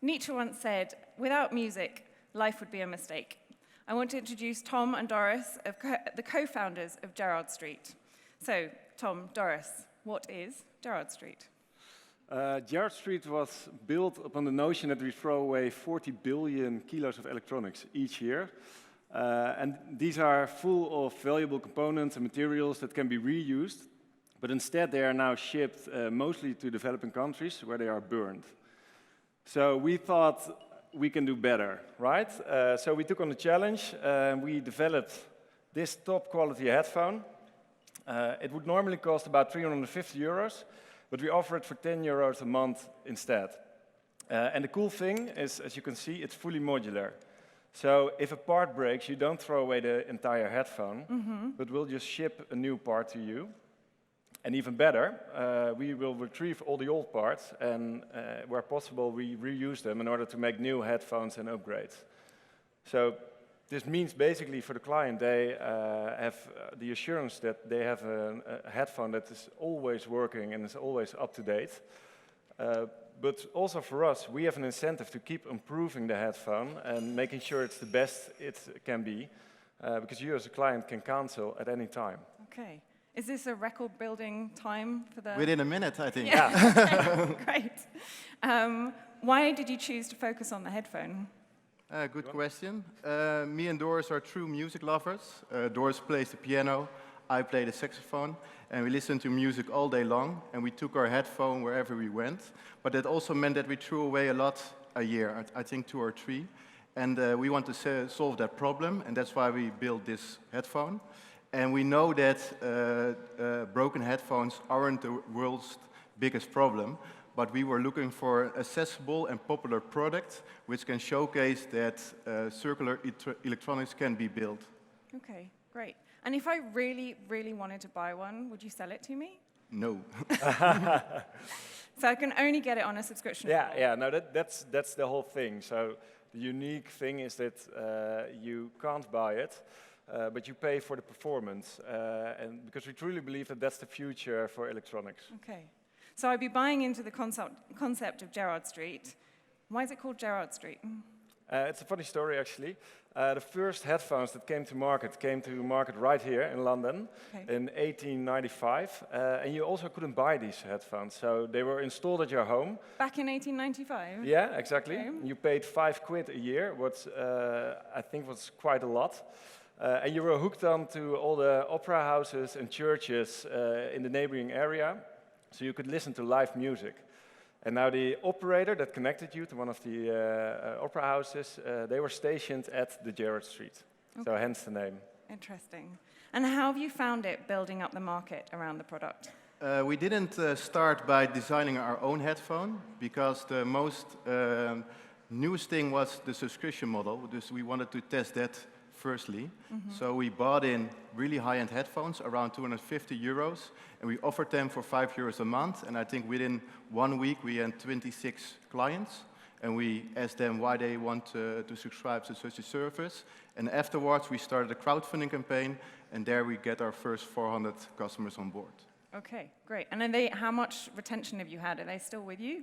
Nietzsche once said, without music, life would be a mistake. I want to introduce Tom and Doris, the co-founders of Gerrard Street. So, Tom, Doris, what is Gerrard Street? Girard Street was built upon the notion that we throw away 40 billion kilos of electronics each year. And these are full of valuable components and materials that can be reused, but instead they are now shipped mostly to developing countries where they are burned. So we thought we can do better, right? So we took on the challenge and we developed this top quality headphone. It would normally cost about 350 euros. But we offer it for 10 euros a month instead. And the cool thing is, as you can see, it's fully modular. So if a part breaks, you don't throw away the entire headphone, but we'll just ship a new part to you. And even better, we will retrieve all the old parts, and where possible, we reuse them in order to make new headphones and upgrades. So this means basically for the client, they have the assurance that they have a headphone that is always working and is always up to date. But also for us, we have an incentive to keep improving the headphone and making sure it's the best it can be, because you as a client can cancel at any time. Okay. Is this a record-building time for the... Within a minute, I think. Yeah. Great. Why did you choose to focus on the headphone? Good question. Me and Doris are true music lovers. Doris plays the piano, I play the saxophone, and we listen to music all day long, and we took our headphone wherever we went. But that also meant that we threw away a lot a year, I think 2 or 3. And we want to solve that problem, and that's why we built this headphone. And we know that broken headphones aren't the world's biggest problem, but we were looking for an accessible and popular product which can showcase that circular electronics can be built. Okay, great. And if I really, really wanted to buy one, would you sell it to me? No. So I can only get it on a subscription. Yeah, no, that's the whole thing. So the unique thing is that you can't buy it, but you pay for the performance, and because we truly believe that that's the future for electronics. Okay. So I'd be buying into the concept of Gerrard Street. Why is it called Gerrard Street? It's a funny story, actually. The first headphones that came to market right here in London in 1895. And you also couldn't buy these headphones, so they were installed at your home. Back in 1895? Yeah, exactly. Okay. You paid £5 a year, what I think was quite a lot. And you were hooked on to all the opera houses and churches in the neighboring area, so you could listen to live music. And now the operator that connected you to one of the opera houses, they were stationed at the Gerrard Street. Okay. So hence the name. Interesting. And how have you found it building up the market around the product? We didn't start by designing our own headphone, because the most newest thing was the subscription model. So we wanted to test that firstly. So we bought in really high-end headphones, around 250 euros, and we offered them for 5 euros a month. And I think within 1 week we had 26 clients, and we asked them why they want to subscribe to such a service. And afterwards we started a crowdfunding campaign, and there we get our first 400 customers on board. Okay, great. And then how much retention have you had? Are they still with you?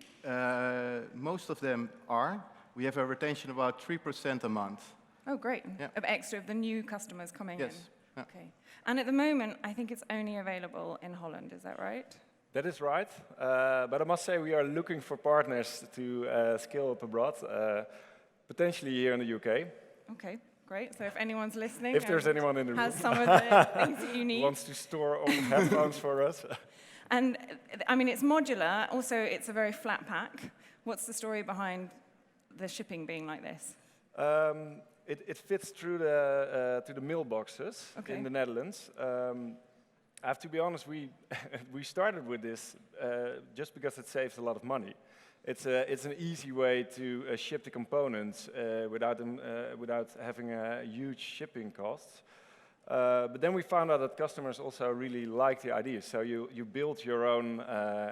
Most of them are. We have a retention of about 3% a month. Oh, great. Yeah. Of extra of the new customers coming in. Yes. Yeah. Okay. And at the moment, I think it's only available in Holland, is that right? That is right. But I must say we are looking for partners to scale up abroad, potentially here in the UK. Okay, great. So if anyone's listening, if there's anyone in the room has some of the things that you need, wants to store all headphones for us. And I mean, it's modular. Also, it's a very flat pack. What's the story behind the shipping being like this? It fits through to the mailboxes in the Netherlands. I have to be honest, we started with this just because it saves a lot of money. It's an easy way to ship the components without having huge shipping costs. But then we found out that customers also really like the idea. So you build your own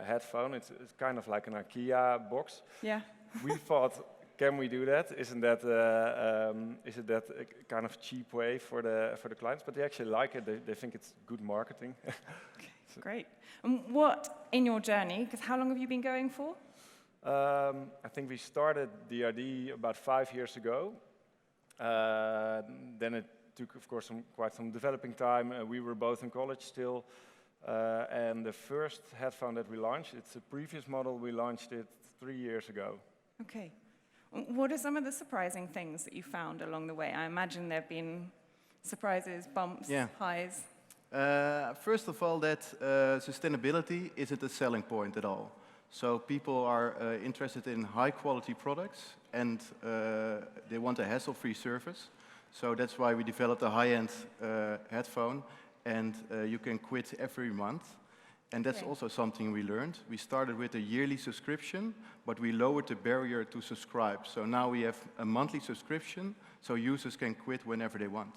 headphone. It's kind of like an IKEA box. Yeah. We thought, can we do that? Isn't that a kind of cheap way for the clients? But they actually like it. They think it's good marketing. Okay, great. And what in your journey? Because how long have you been going for? I think we started the idea about 5 years ago. Then it took, of course, quite some developing time. We were both in college still. And the first headphone that we launched, it's a previous model, we launched it 3 years ago. Okay. What are some of the surprising things that you found along the way? I imagine there have been surprises, bumps, highs. First of all, that sustainability isn't a selling point at all. So people are interested in high-quality products, and they want a hassle-free service. So that's why we developed a high-end headphone, and you can quit every month. And that's also something we learned. We started with a yearly subscription, but we lowered the barrier to subscribe. So now we have a monthly subscription, so users can quit whenever they want.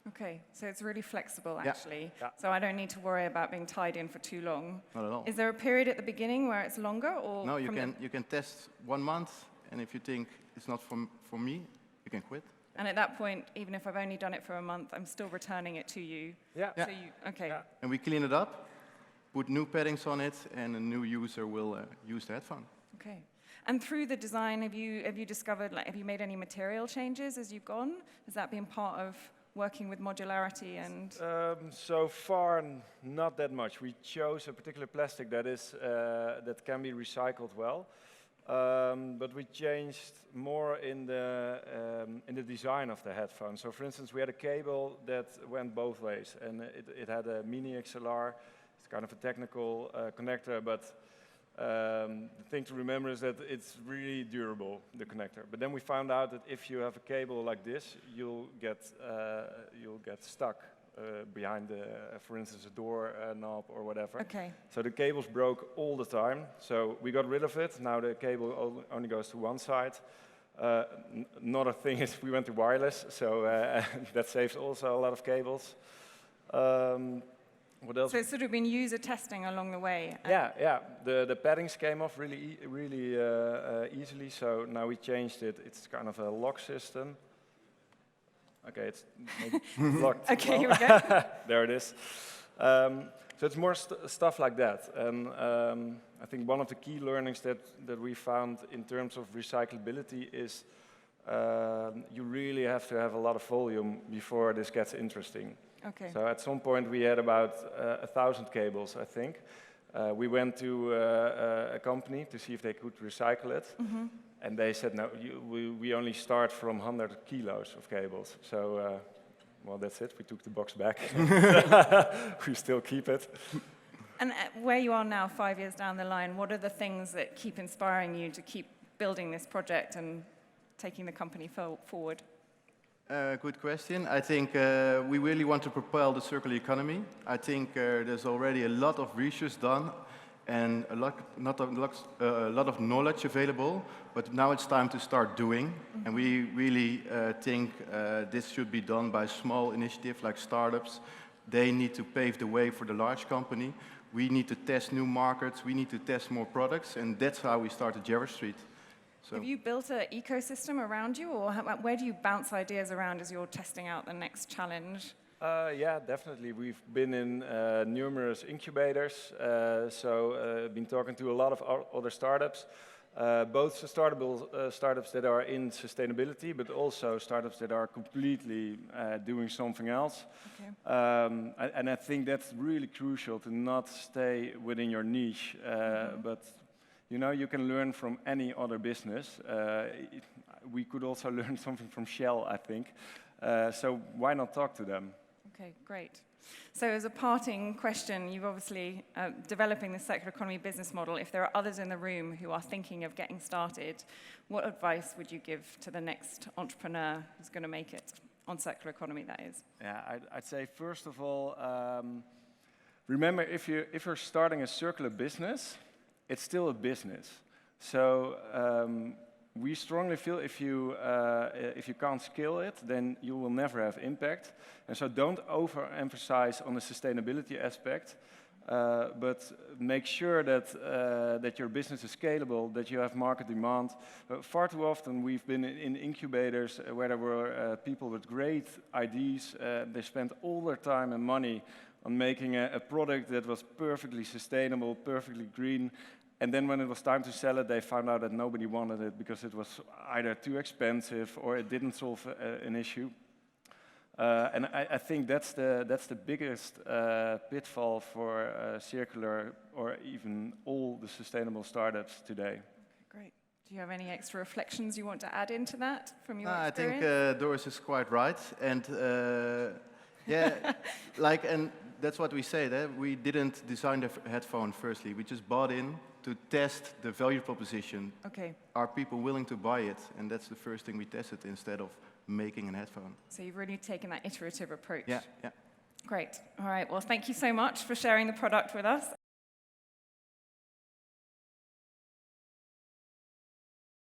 Okay, so it's really flexible, actually. Yeah. So I don't need to worry about being tied in for too long. Not at all. Is there a period at the beginning where it's longer, or no? You can test 1 month, and if you think it's not for me, you can quit. And at that point, even if I've only done it for a month, I'm still returning it to you. Yeah. So okay. Yeah. And we clean it up, put new paddings on it, and a new user will use the headphone. Okay. And through the design, have you discovered, like, have you made any material changes as you've gone? Has that been part of working with modularity and? So far, not that much. We chose a particular plastic that can be recycled well, but we changed more in the design of the headphone. So, for instance, we had a cable that went both ways, and it had a mini XLR. It's kind of a technical connector, but the thing to remember is that it's really durable, the connector. But then we found out that if you have a cable like this, you'll get stuck behind, for instance, a door knob or whatever. Okay. So the cables broke all the time. So we got rid of it. Now the cable only goes to one side. Another thing is we went to wireless, so that saves also a lot of cables. What else? So it's sort of been user testing along the way. Yeah. The paddings came off really easily. So now we changed it. It's kind of a lock system. Okay, it's locked. Okay, here we go. There it is. So it's more stuff like that. And I think one of the key learnings that we found in terms of recyclability is you really have to have a lot of volume before this gets interesting. Okay. So at some point we had about 1,000 cables, I think. We went to a company to see if they could recycle it. Mm-hmm. And they said, no, we only start from 100 kilos of cables. So, well, that's it. We took the box back. We still keep it. And where you are now, 5 years down the line, what are the things that keep inspiring you to keep building this project and taking the company forward? Good question. I think we really want to propel the circular economy. I think there's already a lot of research done and a lot of knowledge available, but now it's time to start doing. Mm-hmm. And we really think this should be done by small initiatives like startups. They need to pave the way for the large company. We need to test new markets. We need to test more products, and that's how we started Gerrard Street. So. Have you built an ecosystem around you, or where do you bounce ideas around as you're testing out the next challenge? Yeah, definitely. We've been in numerous incubators, been talking to a lot of other startups, both startups that are in sustainability, but also startups that are completely doing something else. Okay. And I think that's really crucial to not stay within your niche, but you know, you can learn from any other business. We could also learn something from Shell, I think. So why not talk to them? Okay, great. So as a parting question, you've obviously developing the circular economy business model. If there are others in the room who are thinking of getting started, what advice would you give to the next entrepreneur who's going to make it on circular economy, that is? Yeah, I'd say first of all, remember if you're starting a circular business, it's still a business. So we strongly feel if you can't scale it, then you will never have impact. And so don't overemphasize on the sustainability aspect, but make sure that your business is scalable, that you have market demand. Far too often we've been in incubators where there were people with great ideas. They spent all their time and money on making a product that was perfectly sustainable, perfectly green, And then when it was time to sell it, they found out that nobody wanted it because it was either too expensive or it didn't solve an issue. And I think that's the biggest pitfall for circular or even all the sustainable startups today. Great. Do you have any extra reflections you want to add into that from your I experience? think Doris is quite right, and yeah, and that's what we say. That we didn't design the headphone firstly. We just bought in to test the value proposition. Okay. Are people willing to buy it? And that's the first thing we tested instead of making a headphone. So you've really taken that iterative approach. Yeah, yeah. Great. All right. Well, thank you so much for sharing the product with us